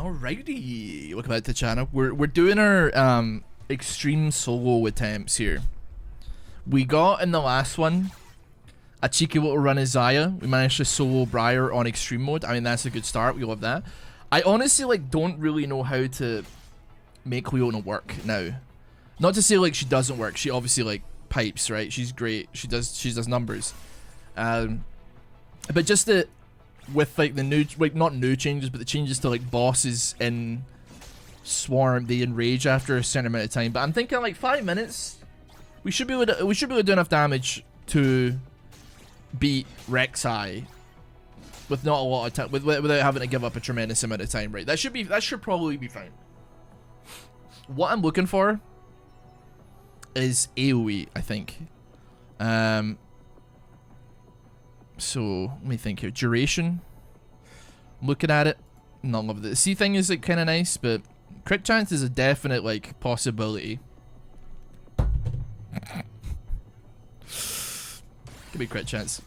Alrighty, welcome back to the channel. We're doing our extreme solo attempts here. We got in the last one a cheeky little run as Xayah. We managed to solo Briar on extreme mode. I mean, that's a good start. We love that. I honestly like don't really know how to make Leona work now. Not to say like she doesn't work. She obviously like pipes, right? She's great. She does numbers. But just the with like the new, like not new changes, but the changes to like bosses in Swarm, they enrage after a certain amount of time. But I'm thinking like 5 minutes, we should be able to do enough damage to beat Rek'Sai with not a lot of time, without having to give up a tremendous amount of time, right? That should probably be fine. What I'm looking for is AoE, I think. So let me think here. Duration. Looking at it, not love it. The C thing is like kind of nice, but crit chance is a definite like possibility. Give me crit chance.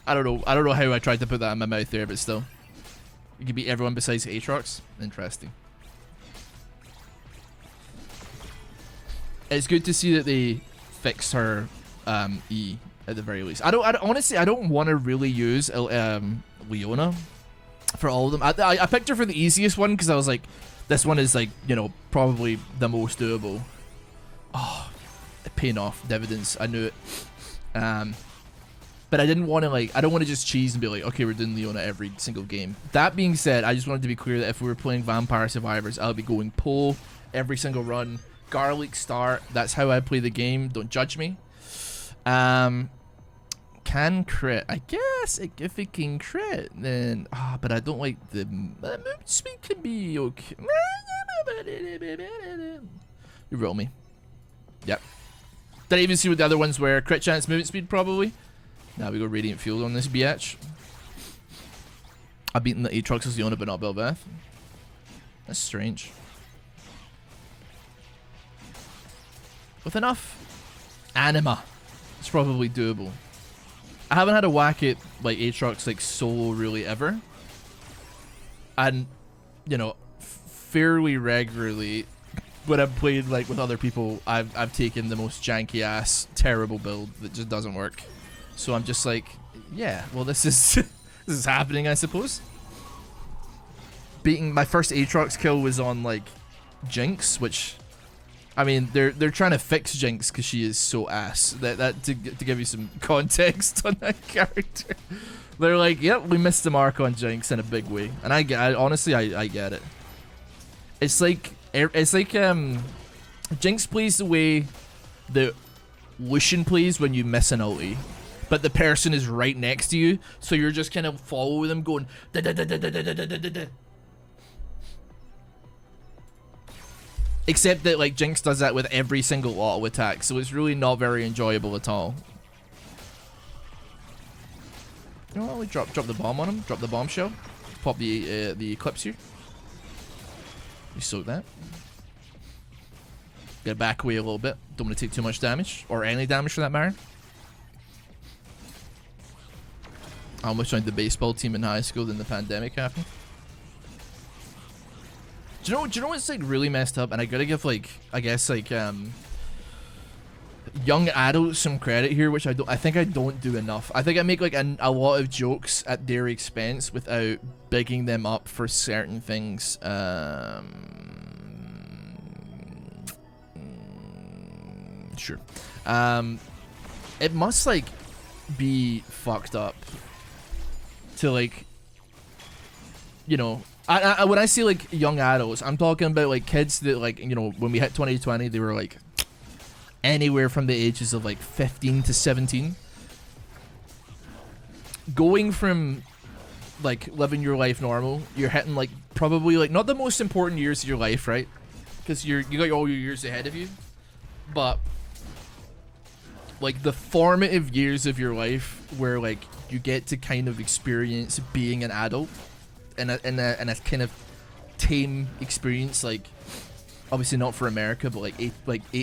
I don't know how I tried to put that in my mouth there, but still, you can beat everyone besides Aatrox. Interesting. It's good to see that they fixed her E at the very least. Honestly, I don't want to really use Leona for all of them. I picked her for the easiest one because I was like, this one is like, you know, probably the most doable. Oh, paying off dividends. I knew it. But I didn't want to like, I don't want to just cheese and be like, okay, we're doing Leona every single game. That being said, I just wanted to be clear that if we were playing Vampire Survivors, I'll be going Poe every single run. Garlic start. That's how I play the game. Don't judge me. Can crit. I guess if it can crit, then but I don't like the move speed can be okay. You roll me. Yep. Did I even see what the other ones were? Crit chance, movement speed, probably. Now we go Radiant Field on this biatch. I've beaten the Aatrox Leona, but not Bel'Veth. That's strange. With enough anima, it's probably doable. I haven't had a whack at like Aatrox like solo really ever, and you know, fairly regularly when I've played like with other people, I've taken the most janky ass terrible build that just doesn't work. So I'm just like, yeah, well this is this is happening, I suppose. Beating my first Aatrox kill was on like Jinx, which I mean, they're trying to fix Jinx because she is so ass. That to give you some context on that character, they're like, yep, we missed the mark on Jinx in a big way, and I honestly get it. It's like Jinx plays the way that Lucian plays when you miss an ulti, but the person is right next to you, so you're just kind of following them, going da da da da da da da da da da. Except that like Jinx does that with every single auto attack, so it's really not very enjoyable at all. You know what? We drop the bomb on him. Drop the bombshell. Pop the Eclipse here. We soak that. Get back away a little bit. Don't want to take too much damage, or any damage for that matter. I almost joined the baseball team in high school, then the pandemic happened. Do you know what's like really messed up? And I gotta give like, I guess like young adults some credit here, which I think I don't do enough. I think I make like a lot of jokes at their expense without bigging them up for certain things. Sure. It must like be fucked up to like, you know, when I say like young adults, I'm talking about like kids that like, you know, when we hit 2020, they were like anywhere from the ages of like 15 to 17. Going from like living your life normal, you're hitting like probably like not the most important years of your life, right? Because you got all your years ahead of you, but like the formative years of your life where like you get to kind of experience being an adult in a kind of tame experience, like obviously not for America, but like eight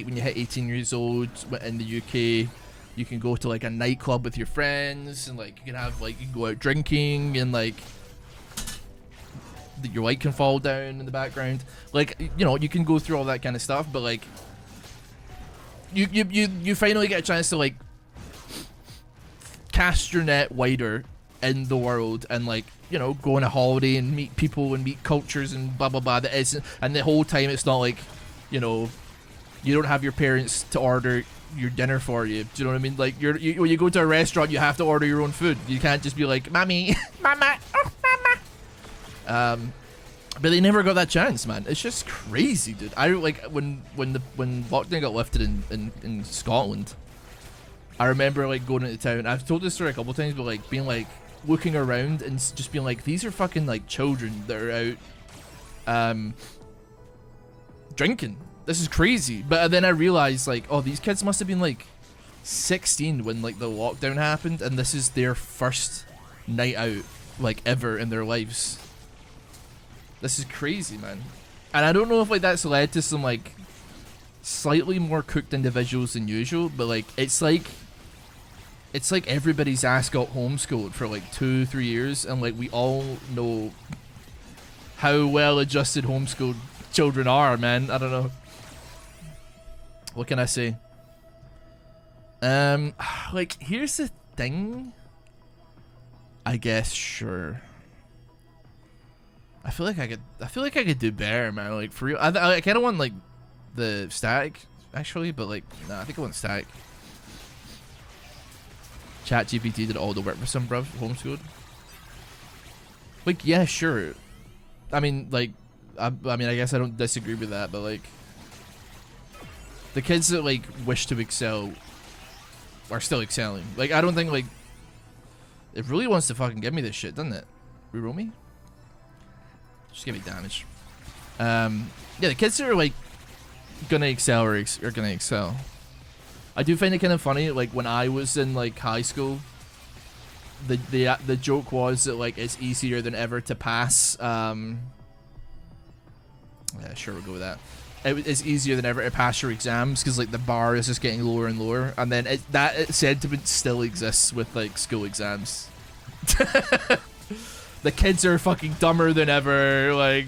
when you hit 18 years old in the UK, you can go to like a nightclub with your friends, and like you can have like, you can go out drinking, and like your light can fall down in the background. Like, you know, you can go through all that kind of stuff, but like, you finally get a chance to like cast your net wider in the world and like, you know, go on a holiday and meet people and meet cultures and blah blah blah. That isn't, and the whole time it's not like, you know, you don't have your parents to order your dinner for you. Do you know what I mean? Like when you go to a restaurant, you have to order your own food. You can't just be like, "Mommy, mama, oh, mama." But they never got that chance, man. It's just crazy, dude. I like when lockdown got lifted in Scotland. I remember like going into town. I've told this story a couple of times, but like being like looking around and just being like, these are fucking like children that are out drinking. This is crazy. But then I realized like, oh, these kids must have been like 16 when like the lockdown happened, and this is their first night out like ever in their lives. This is crazy, man. And I don't know if like that's led to some like slightly more cooked individuals than usual, but like it's like everybody's ass got homeschooled for like 2-3 years, and like we all know how well adjusted homeschooled children are, man. I don't know. What can I say? Like here's the thing. I guess sure. I feel like I could do better, man. Like for real. I kind of want like the static actually, but like nah, I think I want static. ChatGPT did all the work for some bruv, homeschooled. Like yeah, sure. I mean like I mean I guess I don't disagree with that, but like the kids that like wish to excel are still excelling. Like I don't think like it really wants to fucking give me this shit, doesn't it? Reroll me? Just give me damage. Yeah, the kids that are like gonna excel are gonna excel. I do find it kind of funny, like when I was in like high school, the joke was that like it's easier than ever to pass. Yeah, sure, we'll go with that. It's easier than ever to pass your exams because like the bar is just getting lower and lower, and then that sentiment still exists with like school exams. The kids are fucking dumber than ever. Like,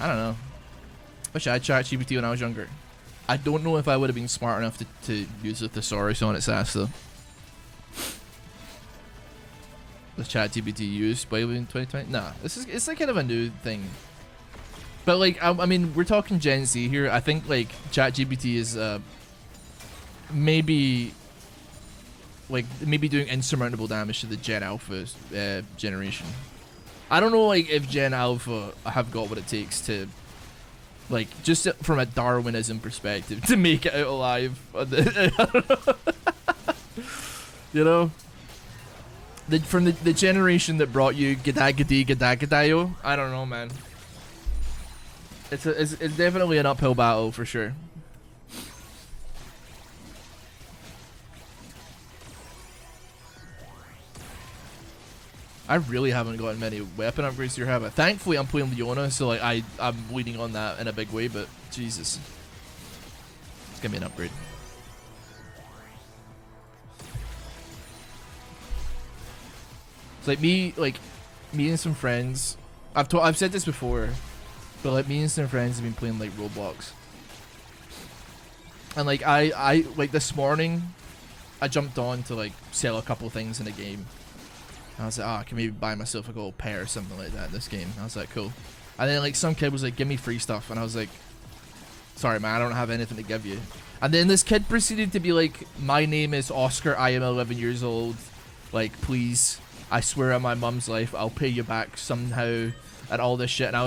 I don't know. Wish I had ChatGPT when I was younger. I don't know if I would have been smart enough to use a thesaurus on its ass though. Was ChatGPT used by in 2020? Nah, it's like kind of a new thing. But like, I mean, we're talking Gen Z here. I think like ChatGPT is maybe doing insurmountable damage to the Gen Alpha generation. I don't know like if Gen Alpha have got what it takes to like just from a Darwinism perspective to make it out alive. You know, from the generation that brought you Gadagadi Gadagadayo. I don't know, man. It's definitely an uphill battle for sure. I really haven't gotten many weapon upgrades here, have I? Thankfully, I'm playing Leona, so like I'm leaning on that in a big way. But Jesus, it's gonna be an upgrade. It's like me and some friends. I've said this before, but like me and some friends have been playing like Roblox, and like I like this morning, I jumped on to like sell a couple things in the game. I was like, oh, I can maybe buy myself a gold pair or something like that in this game. I was like, cool. And then like some kid was like, give me free stuff, and I was like, sorry man, I don't have anything to give you. And then this kid proceeded to be like, my name is Oscar, I am 11 years old, like please, I swear on my mum's life, I'll pay you back somehow, and all this shit. And I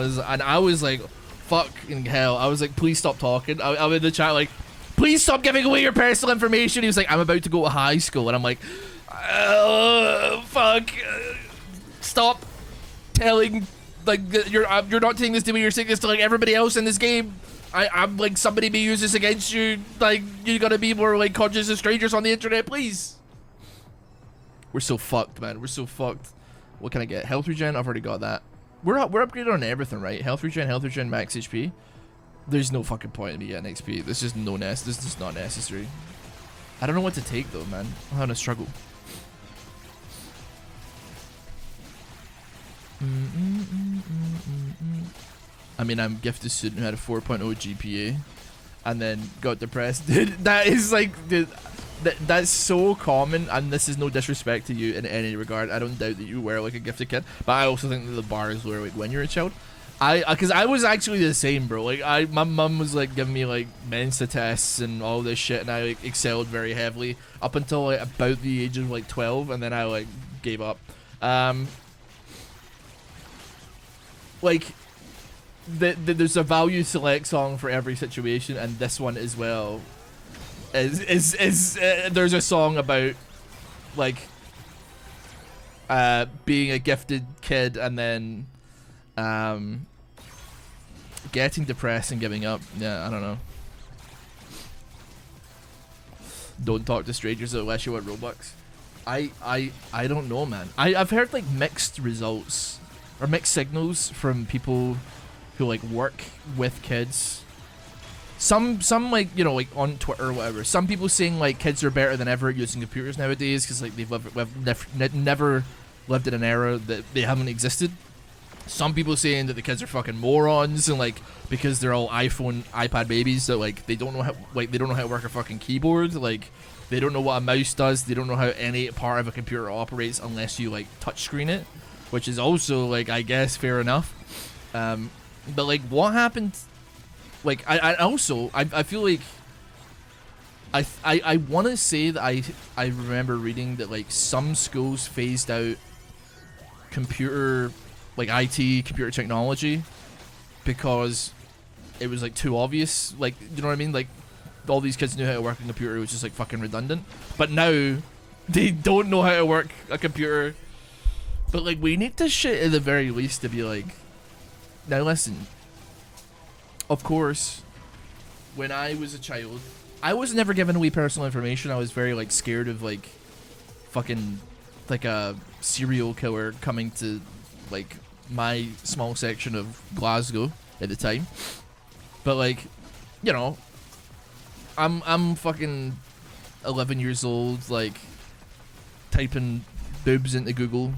was like, fucking hell. I was like, please stop talking. I'm in the chat like, please stop giving away your personal information. He was like, I'm about to go to high school, and I'm like, fuck, stop telling, like, you're not saying this to me, you're saying this to like everybody else in this game. I'm like, somebody may use this against you. Like, you gotta be more like conscious of strangers on the internet, please. We're so fucked, man. We're so fucked. What can I get? Health regen? I've already got that. We're upgraded on everything, right? Health regen, max HP. There's no fucking point in me getting XP. This is this is just not necessary. I don't know what to take though, man. I'm having a struggle. I mean, I'm gifted a student who had a 4.0 GPA and then got depressed. Dude, that is like, dude, that's so common, and this is no disrespect to you in any regard. I don't doubt that you were like a gifted kid, but I also think that the bar is lower like when you're a child. Cause I was actually the same, bro. Like my mum was like giving me like Mensa tests and all this shit, and I like excelled very heavily up until like about the age of like 12, and then I like gave up. Like there's a value select song for every situation, and this one as well is there's a song about like being a gifted kid and then getting depressed and giving up. Yeah, I don't know. Don't talk to strangers unless you want Robux. I don't know, man. I've heard like mixed results or mixed signals from people who like work with kids. Some like, you know, like on Twitter or whatever, some people saying like kids are better than ever at using computers nowadays because like they've never lived in an era that they haven't existed. Some people saying that the kids are fucking morons and like because they're all iPhone, iPad babies that like they don't know how to work a fucking keyboard, like they don't know what a mouse does, they don't know how any part of a computer operates unless you like touchscreen it, which is also like I guess fair enough. But like what happened? Like I feel like I want to say that I remember reading that like some schools phased out computer, like IT, computer technology, because it was like too obvious. Like, you know what I mean? Like all these kids knew how to work a computer, it was just like fucking redundant. But now they don't know how to work a computer. But like we need this shit at the very least to be like, now listen. Of course, when I was a child, I was never given away personal information. I was very like scared of like fucking like a serial killer coming to like my small section of Glasgow at the time. But like, you know, I'm fucking 11 years old, like typing boobs into Google.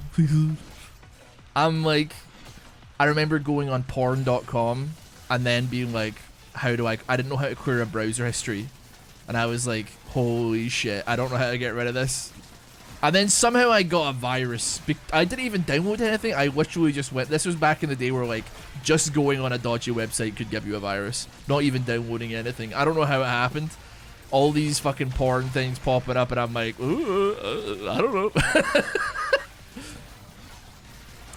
I'm like, I remember going on porn.com and then being like, how do I didn't know how to clear a browser history, and I was like, holy shit, I don't know how to get rid of this. And then somehow I got a virus. I didn't even download anything. I literally just went, this was back in the day where like just going on a dodgy website could give you a virus, not even downloading anything. I don't know how it happened. All these fucking porn things popping up, and I'm like, ooh, I don't know.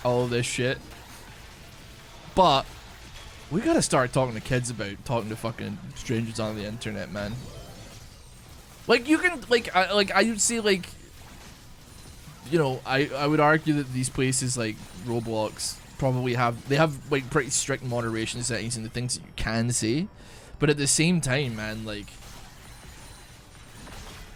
All this shit. But we gotta start talking to kids about talking to fucking strangers on the internet, man. Like you can, I would say like, you know, I would argue that these places like Roblox probably have like pretty strict moderation settings and the things that you can say, but at the same time, man, like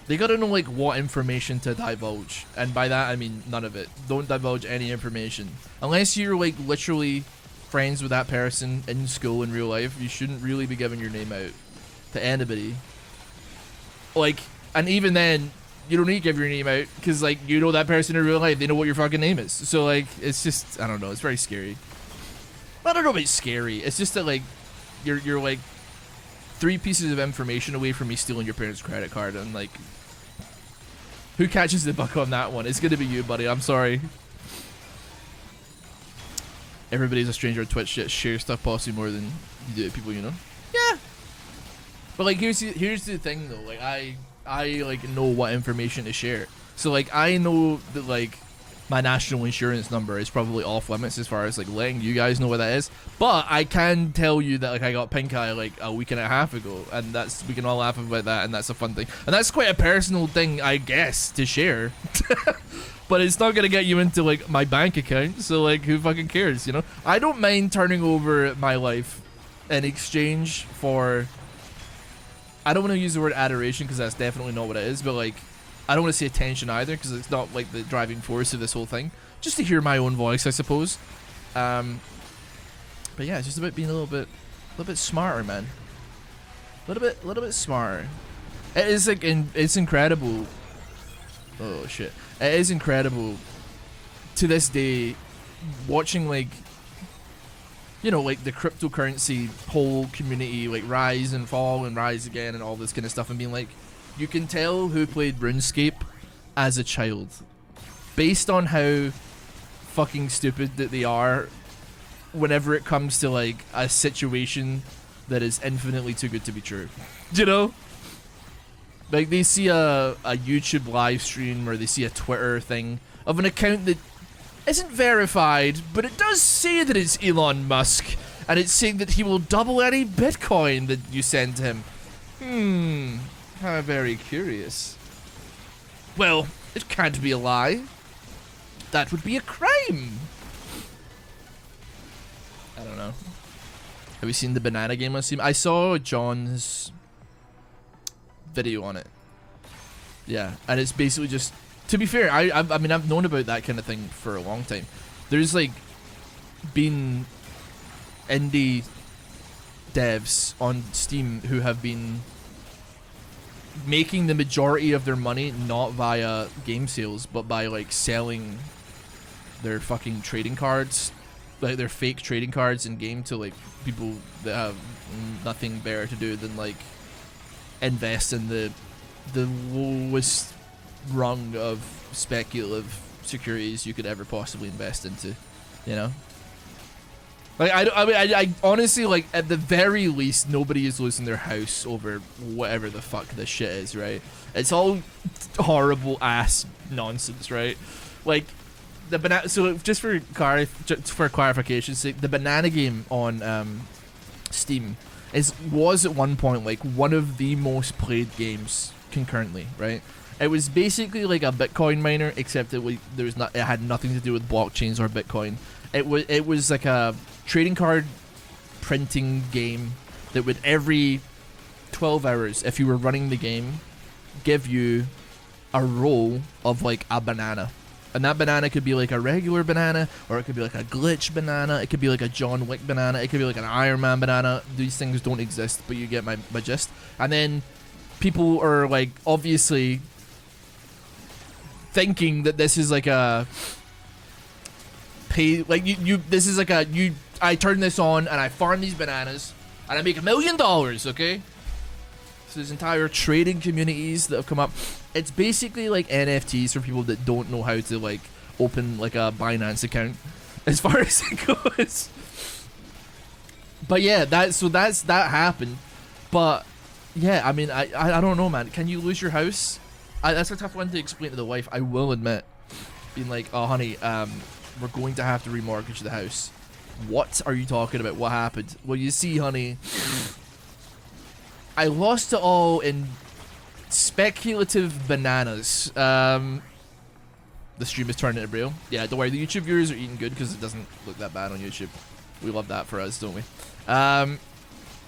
they gotta know like what information to divulge, and by that I mean none of it. Don't divulge any information unless you're like literally friends with that person in school in real life. You shouldn't really be giving your name out to anybody. Like, and even then, you don't need to give your name out because like you know that person in real life, they know what your fucking name is. So like, it's just, I don't know, it's very scary. I don't know if it's scary. It's just that like you're like 3 pieces of information away from me stealing your parents' credit card, and like, who catches the buck on that one? It's gonna be you, buddy. I'm sorry. Everybody's a stranger on Twitch. Share stuff possibly more than you do to people you know. Yeah. But like here's the thing though. Like I like know what information to share. So like I know that like my national insurance number is probably off limits as far as like letting you guys know what that is. But I can tell you that like I got pink eye like a week and a half ago, and that's, we can all laugh about that, and that's a fun thing. And that's quite a personal thing, I guess, to share. But it's not gonna get you into like my bank account, so like who fucking cares, you know? I don't mind turning over my life in exchange for, I don't want to use the word adoration because that's definitely not what it is, but like I don't want to say attention either because it's not like the driving force of this whole thing. Just to hear my own voice, I suppose. But yeah, it's just about being a little bit smarter, man. A little bit smarter. It is like it's incredible. Oh shit. It is incredible to this day watching like you know, like the cryptocurrency whole community, like rise and fall and rise again and all this kind of stuff, and being like, you can tell who played RuneScape as a child based on how fucking stupid that they are whenever it comes to like a situation that is infinitely too good to be true. You know? Like they see a YouTube live stream or they see a Twitter thing of an account that isn't verified, but it does say that it's Elon Musk, and it's saying that he will double any Bitcoin that you send him. How very curious. Well, it can't be a lie. That would be a crime. I don't know. Have you seen the banana game on Steam? I saw John's video on it. Yeah, and it's basically just, to be fair, I mean, I've known about that kind of thing for a long time. There's like been indie devs on Steam who have been making the majority of their money not via game sales, but by like selling their fucking trading cards, like their fake trading cards in game, to like people that have nothing better to do than like invest in the lowest rung of speculative securities you could ever possibly invest into, you know? Like I honestly, like, at the very least, nobody is losing their house over whatever the fuck this shit is, right? It's all horrible ass nonsense, right? Like the banana. So just for clarification's sake, the banana game on Steam was at one point like one of the most played games concurrently, right? It was basically like a Bitcoin miner, except it had nothing to do with blockchains or Bitcoin. It was like a trading card printing game that would every 12 hours, if you were running the game, give you a roll of like a banana. And that banana could be like a regular banana, or it could be like a glitch banana, it could be like a John Wick banana, it could be like an Iron Man banana. These things don't exist, but you get my gist. And then people are like obviously thinking that this is like a pay, like this is like I turn this on and I farm these bananas and I make $1 million, okay? So there's entire trading communities that have come up. It's basically like NFTs for people that don't know how to like open like a Binance account, as far as it goes. But yeah, that happened. But yeah, I mean, I don't know, man. Can you lose your house? That's a tough one to explain to the wife, I will admit. Being like, oh honey, we're going to have to remortgage the house. What are you talking about? What happened? Well, you see, honey, I lost it all in speculative bananas. The stream is turning into real. Yeah, don't worry, the YouTube viewers are eating good because it doesn't look that bad on YouTube. We love that for us, don't we? I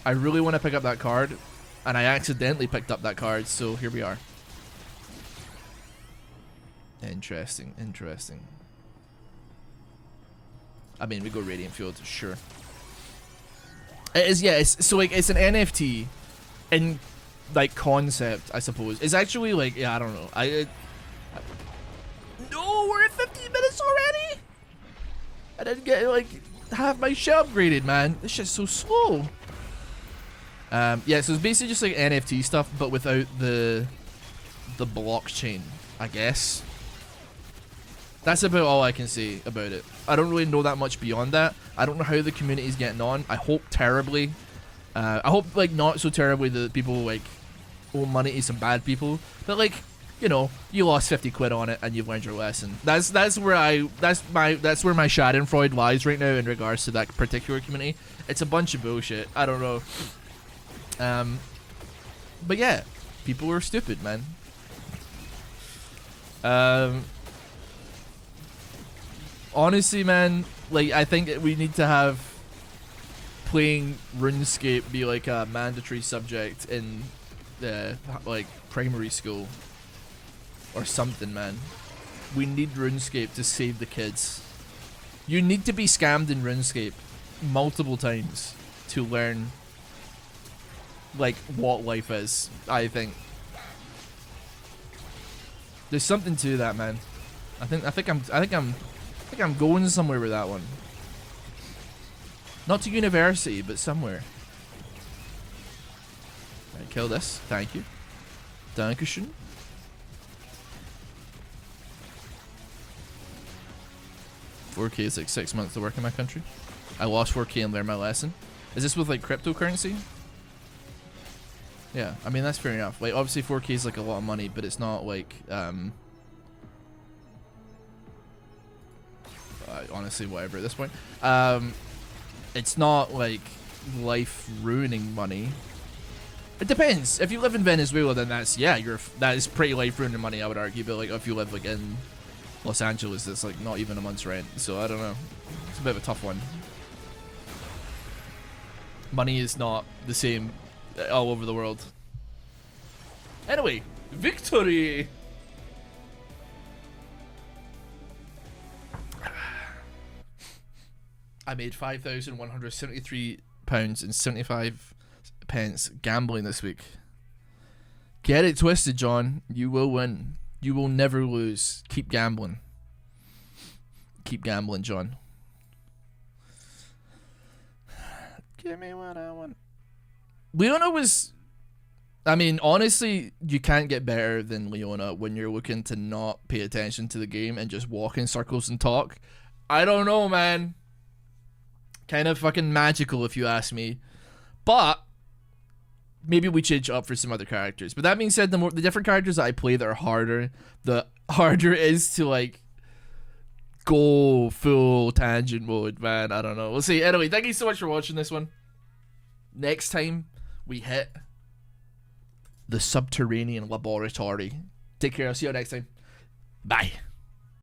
really want to pick up that card, and I accidentally picked up that card, so here we are. Interesting, interesting. I mean, we go Radiant Field, sure. It is, yeah, so like, it's an NFT in, like, concept, I suppose. It's actually, like, yeah, I don't know. No, we're at 15 minutes already? I didn't get, like, half my shit upgraded, man. This shit's so slow. Yeah, so it's basically just, like, NFT stuff, but without the blockchain, I guess. That's about all I can say about it. I don't really know that much beyond that. I don't know how the community's getting on. I hope terribly. I hope, like, not so terribly that people, like, owe money to some bad people. But, like, you know, you lost 50 quid on it and you've learned your lesson. That's where my Schadenfreude lies right now in regards to that particular community. It's a bunch of bullshit. I don't know. But yeah, people are stupid, man. Honestly, man, like, I think we need to have playing RuneScape be like a mandatory subject in the, like, primary school or something, man. We need RuneScape to save the kids. You need to be scammed in RuneScape multiple times to learn, like, what life is, I think. There's something to that, man. I think I'm going somewhere with that one. Not to university, but somewhere. Right, kill this. Thank you. Dankeschön. $4K is like 6 months to work in my country. I lost $4K and learned my lesson. Is this with like cryptocurrency? Yeah, I mean that's fair enough. Like obviously 4K is like a lot of money, but it's not like honestly whatever at this point. It's not like life ruining money. It depends. If you live in Venezuela, then that's that is pretty life ruining money, I would argue. But like if you live like in Los Angeles, it's like not even a month's rent. So I don't know. It's a bit of a tough one. Money is not the same all over the world. Anyway, victory! I made £5,173.75 gambling this week. Get it twisted, John. You will win. You will never lose. Keep gambling. Keep gambling, John. Give me what I want. Leona was... I mean, honestly, you can't get better than Leona when you're looking to not pay attention to the game and just walk in circles and talk. I don't know, man. Kind of fucking magical, if you ask me. But maybe we change up for some other characters. But that being said, the different characters that I play that are harder, the harder it is to, like, go full tangent mode, man. I don't know. We'll see. Anyway, thank you so much for watching this one. Next time we hit the subterranean laboratory. Take care. I'll see you next time. Bye.